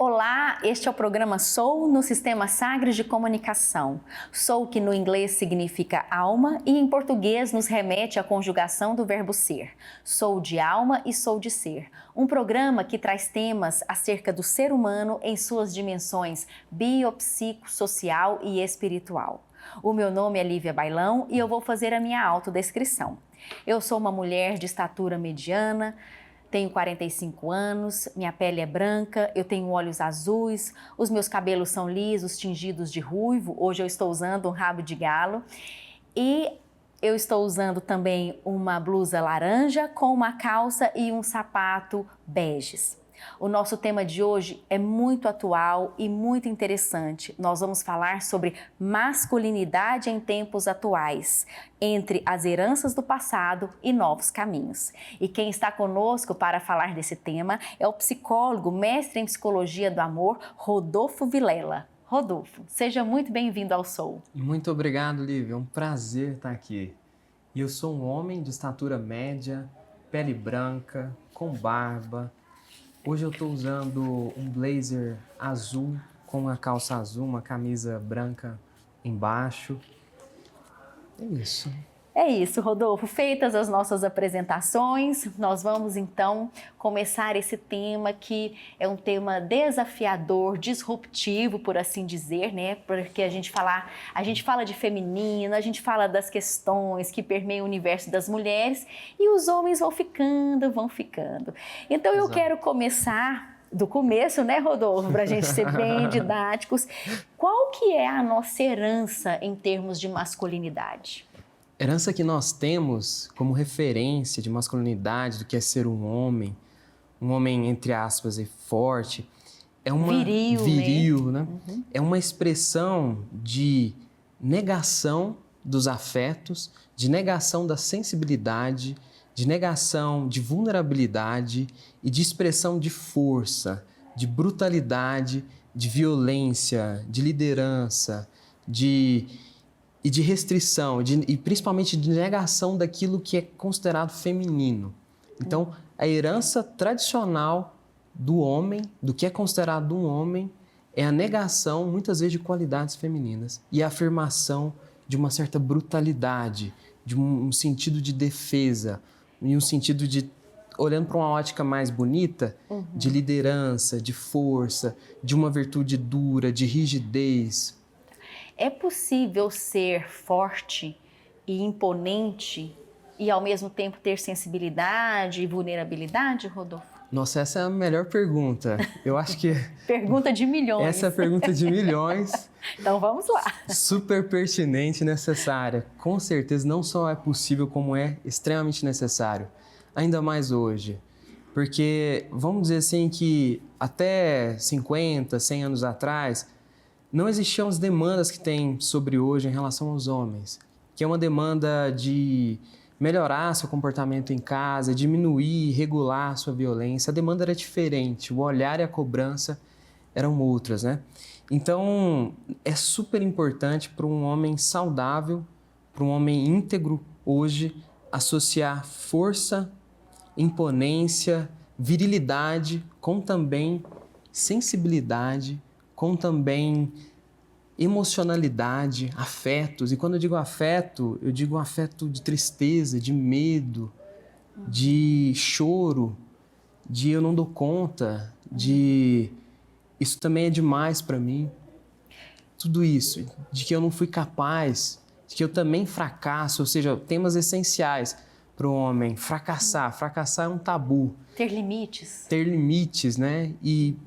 Olá, este é o programa Sou no Sistema Sagres de Comunicação. Sou, que no inglês significa alma e em português nos remete à conjugação do verbo ser. Sou de alma e sou de ser. Um programa que traz temas acerca do ser humano em suas dimensões biopsicossocial e espiritual. O meu nome é Lívia Bailão e eu vou fazer a minha autodescrição. Eu sou uma mulher de estatura mediana, tenho 45 anos, minha pele é branca, eu tenho olhos azuis, os meus cabelos são lisos, tingidos de ruivo. Hoje eu estou usando um rabo de galo e eu estou usando também uma blusa laranja com uma calça e um sapato beges. O nosso tema de hoje é muito atual e muito interessante. Nós vamos falar sobre masculinidade em tempos atuais, entre as heranças do passado e novos caminhos. E quem está conosco para falar desse tema é o psicólogo, mestre em psicologia do amor, Rodolfo Vilela. Rodolfo, seja muito bem-vindo ao Sou. Muito obrigado, Lívia. É um prazer estar aqui. E eu sou um homem de estatura média, pele branca, com barba. Hoje eu estou usando um blazer azul com uma calça azul, uma camisa branca embaixo. É isso. É isso, Rodolfo. Feitas as nossas apresentações, nós vamos então começar esse tema que é um tema desafiador, disruptivo, por assim dizer, né? Porque a gente fala de feminino, a gente fala das questões que permeiam o universo das mulheres e os homens vão ficando. Então eu quero começar do começo, né, Rodolfo, para a gente ser bem didáticos. Qual que é a nossa herança em termos de masculinidade? Herança que nós temos como referência de masculinidade, do que é ser um homem entre aspas, forte, é uma viril, né? Uhum. É uma expressão de negação dos afetos, de negação da sensibilidade, de negação de vulnerabilidade e de expressão de força, de brutalidade, de violência, de liderança, de restrição e principalmente de negação daquilo que é considerado feminino. Então, a herança tradicional do homem, do que é considerado um homem, é a negação, muitas vezes, de qualidades femininas e a afirmação de uma certa brutalidade, de um sentido de defesa e um sentido de, olhando para uma ótica mais bonita, de liderança, de força, de uma virtude dura, de rigidez. É possível ser forte e imponente e ao mesmo tempo ter sensibilidade e vulnerabilidade, Rodolfo? Nossa, essa é a melhor pergunta. Eu acho que... Pergunta de milhões. Essa é a pergunta de milhões. Então vamos lá. Super pertinente e necessária. Com certeza não só é possível, como é extremamente necessário. Ainda mais hoje. Porque vamos dizer assim que até 50, 100 anos atrás, não existiam as demandas que tem sobre hoje em relação aos homens, que é uma demanda de melhorar seu comportamento em casa, diminuir, regular sua violência. A demanda era diferente, o olhar e a cobrança eram outras, né? Então, é super importante para um homem saudável, para um homem íntegro hoje, associar força, imponência, virilidade com também sensibilidade, com também emocionalidade, afetos. E quando eu digo afeto, eu digo um afeto de tristeza, de medo, de choro, de eu não dou conta, de isso também é demais para mim. Tudo isso, de que eu não fui capaz, de que eu também fracasso, ou seja, temas essenciais para o homem. Fracassar é um tabu. Ter limites. Ter limites, né? E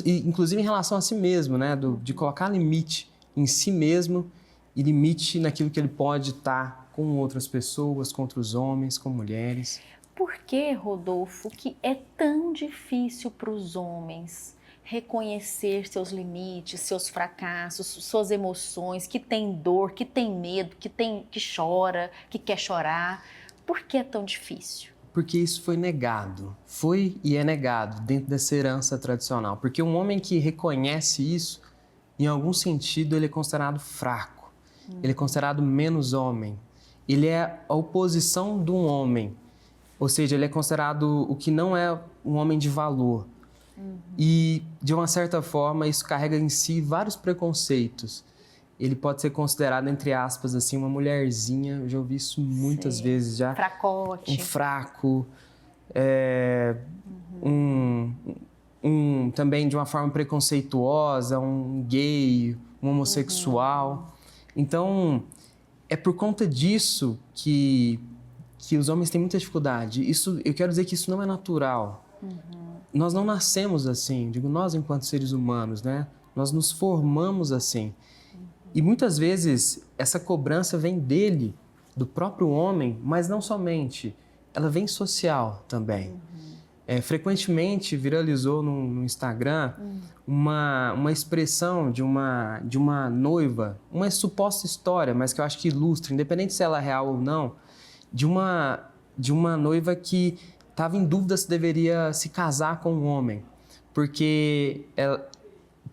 inclusive em relação a si mesmo, né? De colocar limite em si mesmo e limite naquilo que ele pode estar com outras pessoas, com outros homens, com mulheres. Por que, Rodolfo, que é tão difícil para os homens reconhecer seus limites, seus fracassos, suas emoções, que tem dor, que tem medo, que chora, que quer chorar? Por que é tão difícil? Porque isso foi negado, foi e é negado dentro dessa herança tradicional. Porque um homem que reconhece isso, em algum sentido, ele é considerado fraco, ele é considerado menos homem, ele é a oposição de um homem, ou seja, ele é considerado o que não é um homem de valor. E, de uma certa forma, isso carrega em si vários preconceitos. Ele pode ser considerado, entre aspas, assim, uma mulherzinha. Eu já ouvi isso muitas vezes já. Fracote. Um fraco. Também de uma forma preconceituosa, um gay, um homossexual. Então, é por conta disso que os homens têm muita dificuldade. Eu quero dizer que isso não é natural. Nós não nascemos assim, digo nós enquanto seres humanos, né? Nós nos formamos assim. E muitas vezes essa cobrança vem dele, do próprio homem, mas não somente. Ela vem social também. Frequentemente viralizou no Instagram uma expressão de uma noiva, uma suposta história, mas que eu acho que ilustra, independente se ela é real ou não, de uma noiva que estava em dúvida se deveria se casar com um homem, porque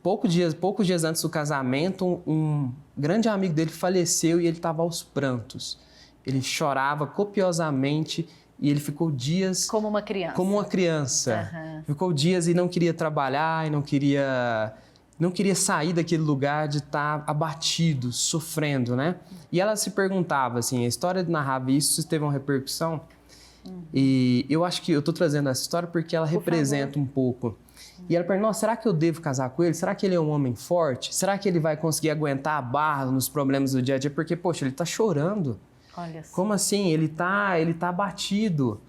poucos dias antes do casamento, um grande amigo dele faleceu e ele estava aos prantos. Ele chorava copiosamente e ele ficou dias... Como uma criança. Como uma criança. Ficou dias e não queria trabalhar e não queria sair daquele lugar de estar abatido, sofrendo, né? E ela se perguntava, assim, a história narrava isso, teve uma repercussão. E eu acho que eu estou trazendo essa história porque ela representa um pouco. E ela perguntou, será que eu devo casar com ele? Será que ele é um homem forte? Será que ele vai conseguir aguentar a barra nos problemas do dia a dia? Porque, poxa, ele está chorando. Olha só. Como assim? Ele tá abatido.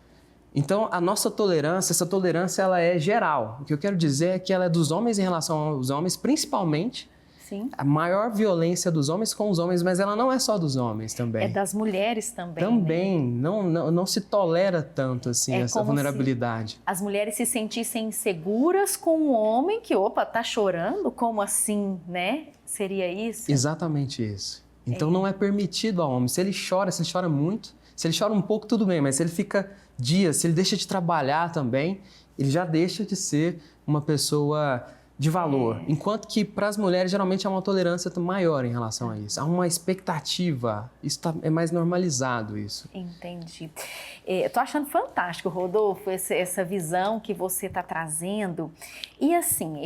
Então, a nossa tolerância, essa tolerância, ela é geral. O que eu quero dizer é que ela é dos homens em relação aos homens, principalmente. Sim. A maior violência dos homens com os homens, mas ela não é só dos homens também. É das mulheres também. Também. Né? Não se tolera tanto assim essa vulnerabilidade. As mulheres se sentissem inseguras com um homem que, tá chorando? Como assim, né? Seria isso? Exatamente isso. Então não é permitido ao homem. Se ele chora muito, se ele chora um pouco, tudo bem, mas se ele fica dias, se ele deixa de trabalhar também, ele já deixa de ser uma pessoa de valor. Enquanto que para as mulheres geralmente há uma tolerância maior em relação a isso. Há uma expectativa, é mais normalizado isso. Entendi. Eu tô achando fantástico, Rodolfo, essa visão que você está trazendo. E assim,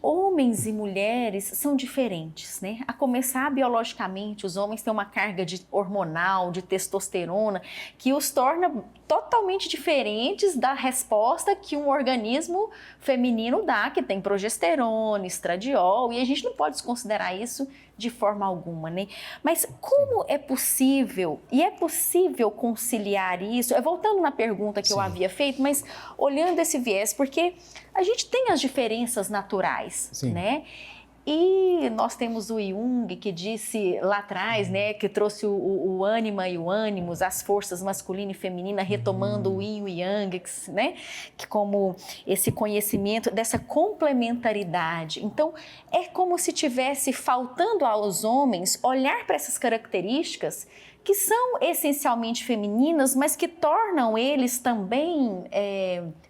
homens e mulheres são diferentes, né? A começar biologicamente, os homens têm uma carga hormonal, de testosterona, que os torna totalmente diferentes da resposta que um organismo feminino dá, que tem progesterona, estradiol, e a gente não pode desconsiderar isso de forma alguma, né? Mas como é possível, e é possível conciliar isso? Voltando na pergunta que eu havia feito, mas olhando esse viés, porque a gente tem as diferenças naturais, né? E nós temos o Jung, que disse lá atrás, né, que trouxe o ânima e o ânimos, as forças masculina e feminina, retomando o yin e o yang, né, que como esse conhecimento dessa complementaridade. Então, é como se tivesse faltando aos homens olhar para essas características que são essencialmente femininas, mas que tornam eles também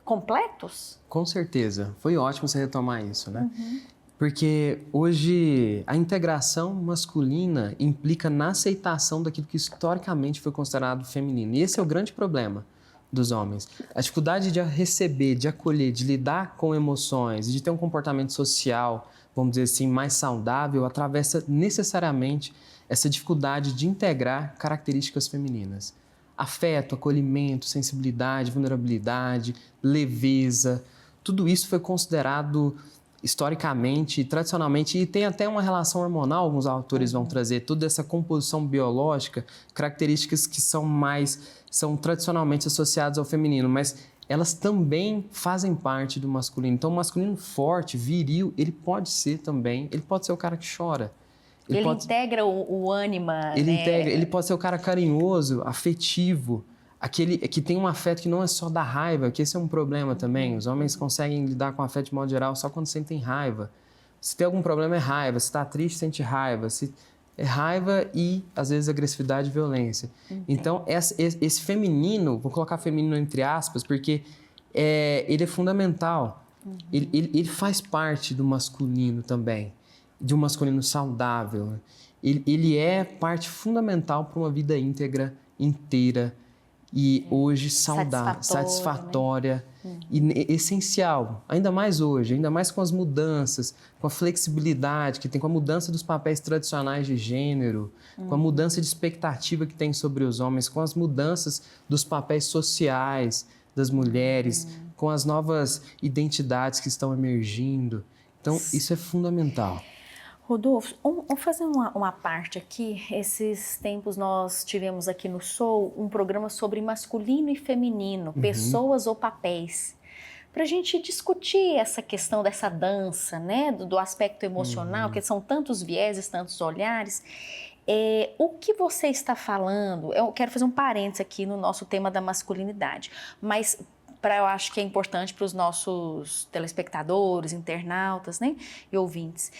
completos? Com certeza. Foi ótimo você retomar isso, né? Porque hoje a integração masculina implica na aceitação daquilo que historicamente foi considerado feminino. E esse é o grande problema dos homens. A dificuldade de receber, de acolher, de lidar com emoções, de ter um comportamento social, vamos dizer assim, mais saudável, atravessa necessariamente essa dificuldade de integrar características femininas. Afeto, acolhimento, sensibilidade, vulnerabilidade, leveza, tudo isso foi considerado historicamente, tradicionalmente, e tem até uma relação hormonal, alguns autores vão trazer toda essa composição biológica, características que são tradicionalmente associadas ao feminino, mas elas também fazem parte do masculino. Então, o masculino forte, viril, ele pode ser o cara que chora. Ele integra o ânima, ele pode ser o cara carinhoso, afetivo, aquele que tem um afeto que não é só da raiva, que esse é um problema também. Os homens conseguem lidar com afeto de modo geral só quando sentem raiva. Se tem algum problema, é raiva. Se está triste, sente raiva. Se é raiva e, às vezes, agressividade e violência. Então, esse feminino, vou colocar feminino entre aspas, porque ele é fundamental. Ele faz parte do masculino também, de um masculino saudável. Ele é parte fundamental para uma vida íntegra, inteira, e hoje saudável, satisfatória. e essencial, ainda mais hoje, ainda mais com as mudanças, com a flexibilidade que tem, com a mudança dos papéis tradicionais de gênero, com a mudança de expectativa que tem sobre os homens, com as mudanças dos papéis sociais das mulheres, com as novas identidades que estão emergindo. Então, isso é fundamental. Rodolfo, vamos fazer uma parte aqui. Esses tempos nós tivemos aqui no Soul um programa sobre masculino e feminino, pessoas ou papéis, para a gente discutir essa questão dessa dança, né, do aspecto emocional, que são tantos vieses, tantos olhares. O que você está falando, eu quero fazer um parênteses aqui no nosso tema da masculinidade, mas eu acho que é importante para os nossos telespectadores, internautas, né, e ouvintes.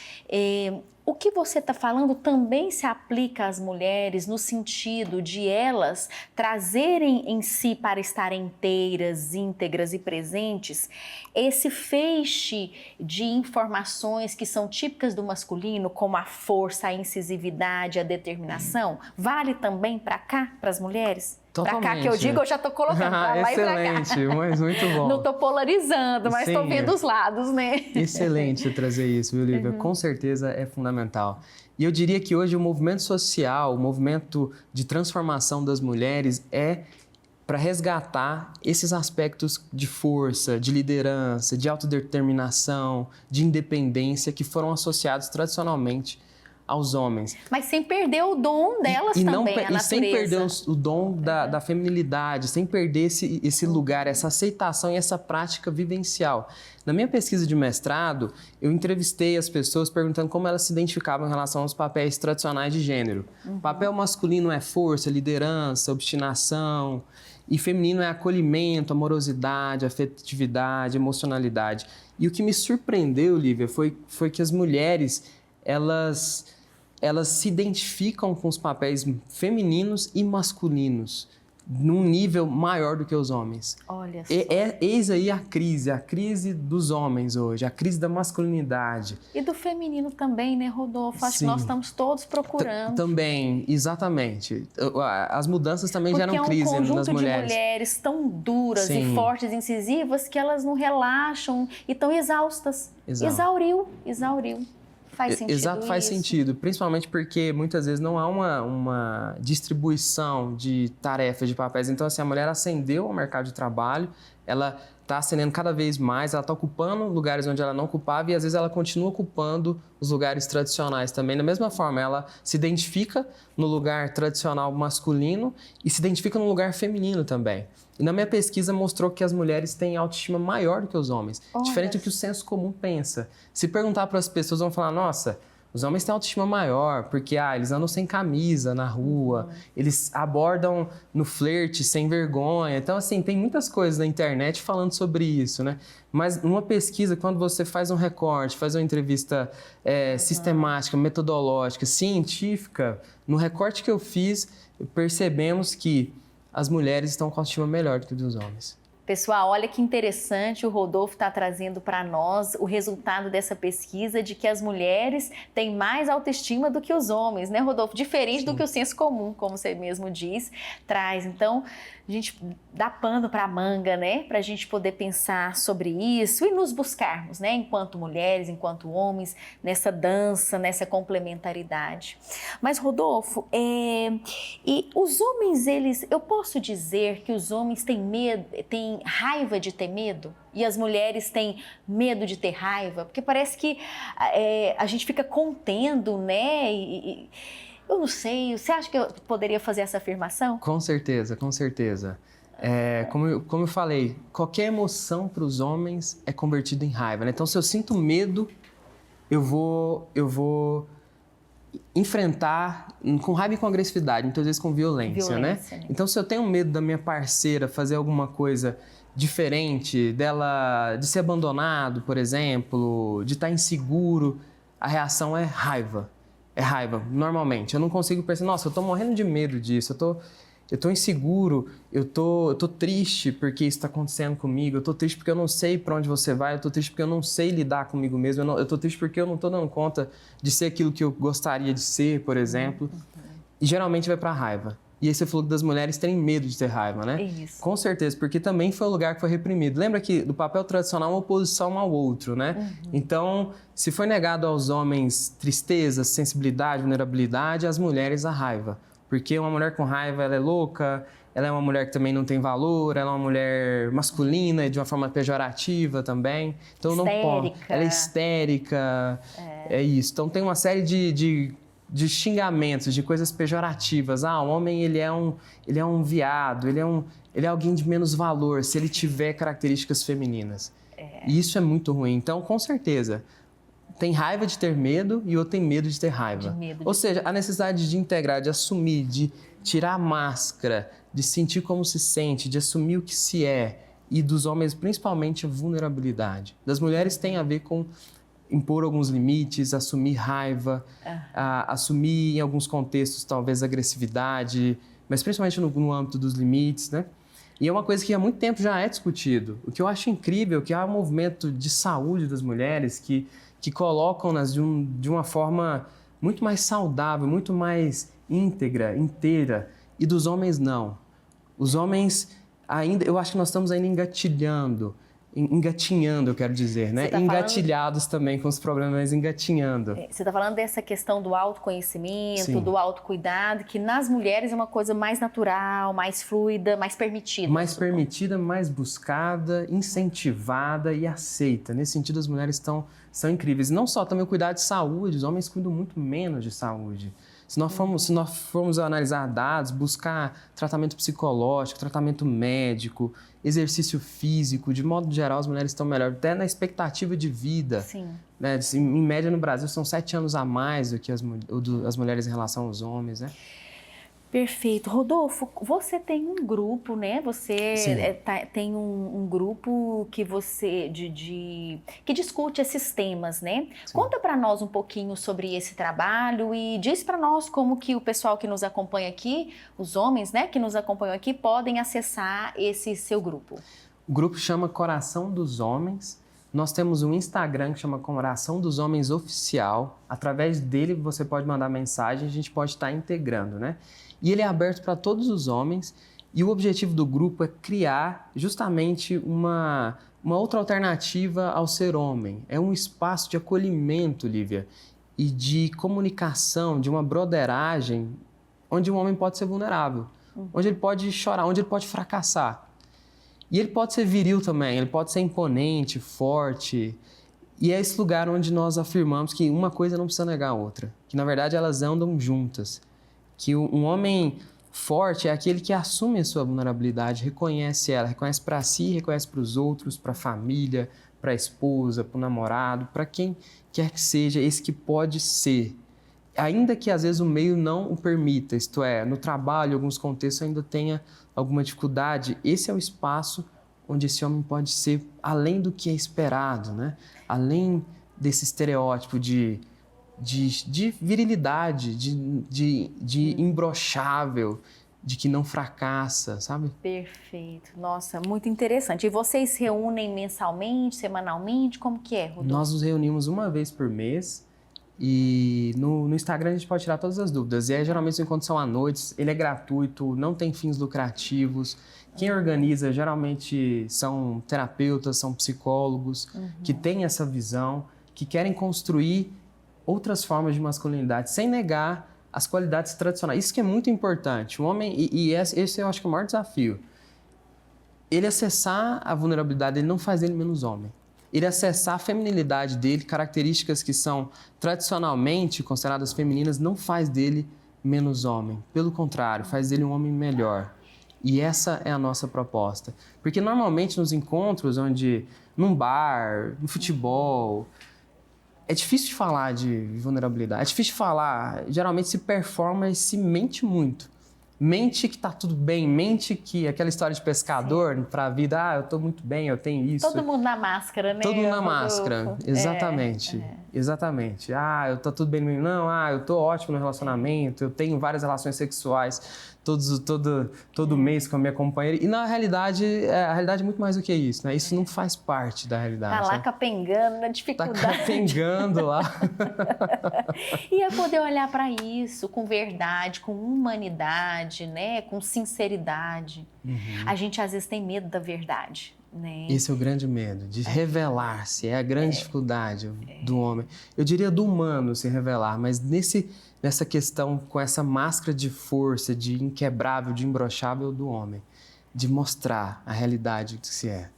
O que você está falando também se aplica às mulheres no sentido de elas trazerem em si, para estarem inteiras, íntegras e presentes, esse feixe de informações que são típicas do masculino, como a força, a incisividade, a determinação, vale também para cá, para as mulheres? Totalmente. Para cá que eu digo, eu já estou colocando para lá e para cá. Excelente, mas muito bom. Não estou polarizando, mas estou vendo os lados, né? Excelente você trazer isso, viu, Lívia? Com certeza é fundamental. E eu diria que hoje o movimento social, o movimento de transformação das mulheres é para resgatar esses aspectos de força, de liderança, de autodeterminação, de independência que foram associados tradicionalmente aos homens. Mas sem perder o dom delas também, a natureza. E sem perder o dom da feminilidade, sem perder esse lugar, essa aceitação e essa prática vivencial. Na minha pesquisa de mestrado, eu entrevistei as pessoas perguntando como elas se identificavam em relação aos papéis tradicionais de gênero. O papel masculino é força, liderança, obstinação, e feminino é acolhimento, amorosidade, afetividade, emocionalidade. E o que me surpreendeu, Lívia, foi que as mulheres, elas se identificam com os papéis femininos e masculinos num nível maior do que os homens. Olha só. Eis aí a crise dos homens hoje, a crise da masculinidade. E do feminino também, né, Rodolfo? Acho que nós estamos todos procurando. Também, exatamente. As mudanças também geram crise nas mulheres. Porque é um conjunto de mulheres tão duras e fortes, incisivas, que elas não relaxam e estão exaustas. Exauriu. Faz sentido. Exato, faz sentido, principalmente porque muitas vezes não há uma distribuição de tarefas, de papéis. Então, assim, a mulher ascendeu ao mercado de trabalho, ela está ascendendo cada vez mais, ela está ocupando lugares onde ela não ocupava e às vezes ela continua ocupando os lugares tradicionais também. Da mesma forma, ela se identifica no lugar tradicional masculino e se identifica no lugar feminino também. E na minha pesquisa mostrou que as mulheres têm autoestima maior do que os homens, diferente do que o senso comum pensa. Se perguntar para as pessoas, vão falar, nossa, os homens têm autoestima maior, porque eles andam sem camisa na rua, eles abordam no flerte sem vergonha. Então, assim, tem muitas coisas na internet falando sobre isso, né? Mas numa pesquisa, quando você faz um recorte, faz uma entrevista sistemática, metodológica, científica, no recorte que eu fiz, percebemos que as mulheres estão com autoestima melhor do que os homens. Pessoal, olha que interessante, o Rodolfo está trazendo para nós o resultado dessa pesquisa de que as mulheres têm mais autoestima do que os homens, né, Rodolfo? Diferente do que o senso comum, como você mesmo diz, traz. Então, a gente dá pano para a manga, né, para a gente poder pensar sobre isso e nos buscarmos, né, enquanto mulheres, enquanto homens, nessa dança, nessa complementaridade. Mas, Rodolfo, e os homens, eu posso dizer que os homens têm medo, têm raiva de ter medo e as mulheres têm medo de ter raiva? Porque parece que a gente fica contendo, né? Eu não sei, você acha que eu poderia fazer essa afirmação? Com certeza, com certeza. Como eu falei, qualquer emoção para os homens é convertida em raiva, né? Então, se eu sinto medo, eu vou enfrentar com raiva e com agressividade, muitas vezes com violência, né? Então, se eu tenho medo da minha parceira fazer alguma coisa diferente, de ser abandonado, por exemplo, de estar inseguro, a reação é raiva. É raiva, normalmente. Eu não consigo perceber, nossa, eu tô morrendo de medo disso, eu tô inseguro, eu tô triste porque isso está acontecendo comigo, eu tô triste porque eu não sei para onde você vai, eu tô triste porque eu não sei lidar comigo mesmo, eu tô triste porque eu não tô dando conta de ser aquilo que eu gostaria de ser, por exemplo. E geralmente vai para a raiva. E aí você falou das mulheres terem medo de ter raiva, né? Isso. Com certeza, porque também foi o lugar que foi reprimido. Lembra que do papel tradicional é uma oposição ao outro, né? Então, se foi negado aos homens tristeza, sensibilidade, vulnerabilidade, às mulheres a raiva. Porque uma mulher com raiva, ela é louca, ela é uma mulher que também não tem valor, ela é uma mulher masculina e de uma forma pejorativa também. Então não pode. Ela é histérica, é isso. Então tem uma série de xingamentos, de coisas pejorativas. Ah, o homem ele é um viado, ele é alguém de menos valor se ele tiver características femininas. E isso é muito ruim. Então, com certeza, tem raiva de ter medo e outro tem medo de ter raiva. Ou seja, a necessidade de integrar, de assumir, de tirar a máscara, de sentir como se sente, de assumir o que se é. E dos homens, principalmente, a vulnerabilidade. Das mulheres tem a ver com impor alguns limites, assumir raiva, assumir em alguns contextos talvez agressividade, mas principalmente no âmbito dos limites, né? E é uma coisa que há muito tempo já é discutido. O que eu acho incrível é que há um movimento de saúde das mulheres que colocam-nas de uma forma muito mais saudável, muito mais íntegra, inteira, e dos homens não. Os homens ainda, eu acho que nós estamos ainda engatinhando, eu quero dizer, né? Engatilhados também com os problemas, engatinhando. Você está falando dessa questão do autoconhecimento, Sim. do autocuidado, que nas mulheres é uma coisa mais natural, mais fluida, mais permitida. Mais permitida, mais buscada, incentivada e aceita. Nesse sentido, as mulheres são incríveis. Não só também o cuidado de saúde, os homens cuidam muito menos de saúde. Se nós formos analisar dados, buscar tratamento psicológico, tratamento médico, exercício físico, de modo geral, as mulheres estão melhor, até na expectativa de vida. Sim. Né? Em média, no Brasil, são 7 anos a mais do que as mulheres em relação aos homens, né? Perfeito. Rodolfo, você tem um grupo, né? Você tem um grupo que que discute esses temas, né? Sim. Conta para nós um pouquinho sobre esse trabalho e diz para nós como que o pessoal que nos acompanha aqui, os homens, né, que nos acompanham aqui, podem acessar esse seu grupo. O grupo chama Coração dos Homens. Nós temos um Instagram que chama Coração dos Homens Oficial. Através dele você pode mandar mensagem, a gente pode estar integrando, né? E ele é aberto para todos os homens e o objetivo do grupo é criar justamente uma outra alternativa ao ser homem. É um espaço de acolhimento, Lívia, e de comunicação, de uma broderagem, onde um homem pode ser vulnerável, onde ele pode chorar, onde ele pode fracassar. E ele pode ser viril também, ele pode ser imponente, forte. E é esse lugar onde nós afirmamos que uma coisa não precisa negar a outra, que na verdade elas andam juntas. Que um homem forte é aquele que assume a sua vulnerabilidade, reconhece ela, reconhece para si, reconhece para os outros, para a família, para a esposa, para o namorado, para quem quer que seja, esse que pode ser. Ainda que às vezes o meio não o permita, isto é, no trabalho, em alguns contextos ainda tenha alguma dificuldade, esse é o espaço onde esse homem pode ser além do que é esperado, né? Além desse estereótipo de virilidade, de imbrochável, de que não fracassa, sabe? Perfeito. Nossa, muito interessante. E vocês se reúnem mensalmente, semanalmente? Como que é, Rodolfo? Nós nos reunimos uma vez por mês e no Instagram a gente pode tirar todas as dúvidas. E aí, geralmente, os encontros são à noite, ele é gratuito, não tem fins lucrativos. Quem organiza, geralmente, são terapeutas, são psicólogos, que têm essa visão, que querem construir outras formas de masculinidade, sem negar as qualidades tradicionais. Isso que é muito importante. O homem, e esse eu acho que é o maior desafio. Ele acessar a vulnerabilidade, ele não faz ele menos homem. Ele acessar a feminilidade dele, características que são tradicionalmente consideradas femininas, não faz dele menos homem. Pelo contrário, faz dele um homem melhor. E essa é a nossa proposta. Porque normalmente nos encontros onde, num bar, no futebol, é difícil de falar de vulnerabilidade, é difícil de falar, geralmente se performa e se mente muito. Mente que tá tudo bem, mente que aquela história de pescador para a vida, eu tô muito bem, eu tenho isso. Todo mundo na máscara, né? Todo mundo na máscara, exatamente, exatamente. Eu tô tudo bem, não, eu tô ótimo no relacionamento, eu tenho várias relações sexuais. todo mês com a minha companheira. E na realidade, a realidade é muito mais do que isso, né? Isso não faz parte da realidade. Tá lá capengando na dificuldade. Tá capengando lá. E é poder olhar para isso com verdade, com humanidade, né? Com sinceridade. A gente às vezes tem medo da verdade. Né? Esse é o grande medo, de revelar-se, é a grande dificuldade do homem. Eu diria do humano se revelar, mas nessa questão com essa máscara de força, de inquebrável, de imbrochável do homem, de mostrar a realidade que se é.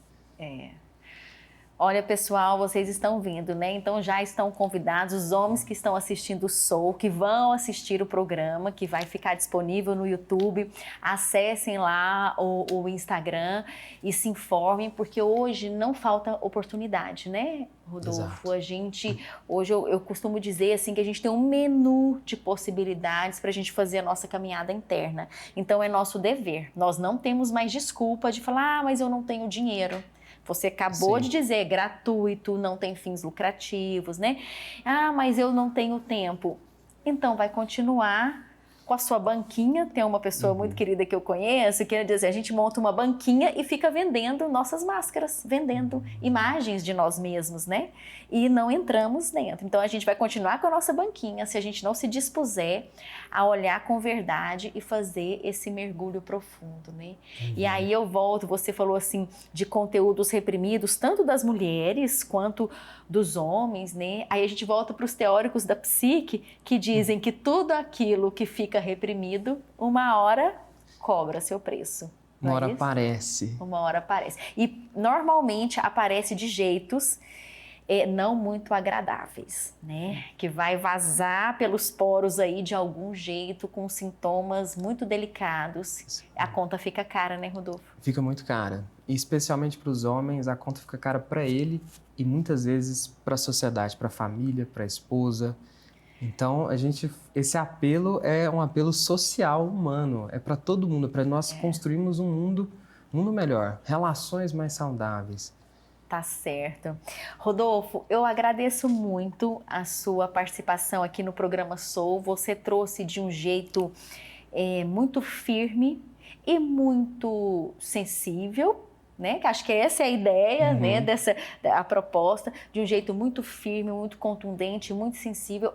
Olha, pessoal, vocês estão vindo, né? Então já estão convidados os homens que estão assistindo o Soul, que vão assistir o programa, que vai ficar disponível no YouTube. Acessem lá o Instagram e se informem, porque hoje não falta oportunidade, né, Rodolfo? Exato. Hoje eu costumo dizer assim que a gente tem um menu de possibilidades para a gente fazer a nossa caminhada interna. Então é nosso dever. Nós não temos mais desculpa de falar, mas eu não tenho dinheiro. Você acabou de dizer, gratuito, não tem fins lucrativos, né? Mas eu não tenho tempo. Então, vai continuar com a sua banquinha. Tem uma pessoa muito querida que eu conheço, que diz, a gente monta uma banquinha e fica vendendo nossas máscaras, vendendo imagens de nós mesmos, né? E não entramos dentro. Então, a gente vai continuar com a nossa banquinha se a gente não se dispuser a olhar com verdade e fazer esse mergulho profundo, né? E aí eu volto, você falou assim, de conteúdos reprimidos, tanto das mulheres quanto dos homens, né? Aí a gente volta para os teóricos da psique, que dizem que tudo aquilo que fica reprimido, uma hora cobra seu preço. Uma hora aparece. Uma hora aparece. E normalmente aparece de jeitos não muito agradáveis, né? Que vai vazar pelos poros aí de algum jeito, com sintomas muito delicados. A conta fica cara, né, Rodolfo? Fica muito cara. E especialmente para os homens, a conta fica cara para ele e muitas vezes para a sociedade, para a família, para a esposa. Então, esse apelo é um apelo social, humano. É para todo mundo, para nós construirmos um mundo melhor, relações mais saudáveis. Tá certo. Rodolfo, eu agradeço muito a sua participação aqui no programa Soul. Você trouxe de um jeito muito firme e muito sensível, né? Que acho que essa é a ideia, né? A proposta, de um jeito muito firme, muito contundente, muito sensível,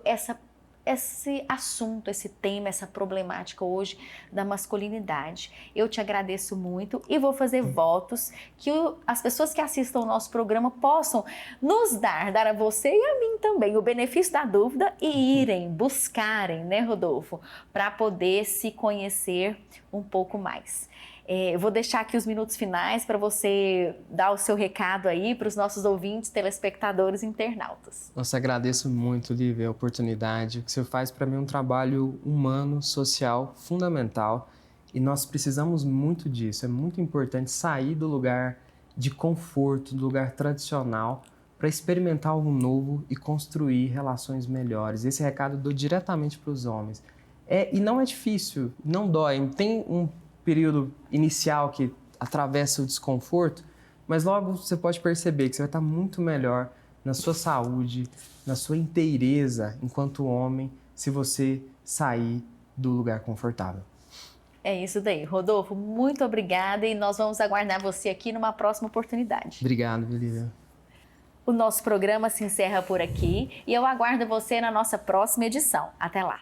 esse assunto, esse tema, essa problemática hoje da masculinidade. Eu te agradeço muito e vou fazer votos que as pessoas que assistam o nosso programa possam nos dar a você e a mim também, o benefício da dúvida e irem, buscarem, né, Rodolfo, para poder se conhecer um pouco mais. Eu vou deixar aqui os minutos finais para você dar o seu recado aí para os nossos ouvintes, telespectadores e internautas. Nossa, agradeço muito, Lívia, a oportunidade. O que você faz para mim é um trabalho humano, social, fundamental. E nós precisamos muito disso. É muito importante sair do lugar de conforto, do lugar tradicional, para experimentar algo novo e construir relações melhores. Esse recado eu dou diretamente para os homens. E não é difícil, não dói. Tem um período inicial que atravessa o desconforto, mas logo você pode perceber que você vai estar muito melhor na sua saúde, na sua inteireza enquanto homem, se você sair do lugar confortável. É isso daí. Rodolfo, muito obrigada e nós vamos aguardar você aqui numa próxima oportunidade. Obrigado, Lívia. O nosso programa se encerra por aqui e eu aguardo você na nossa próxima edição. Até lá!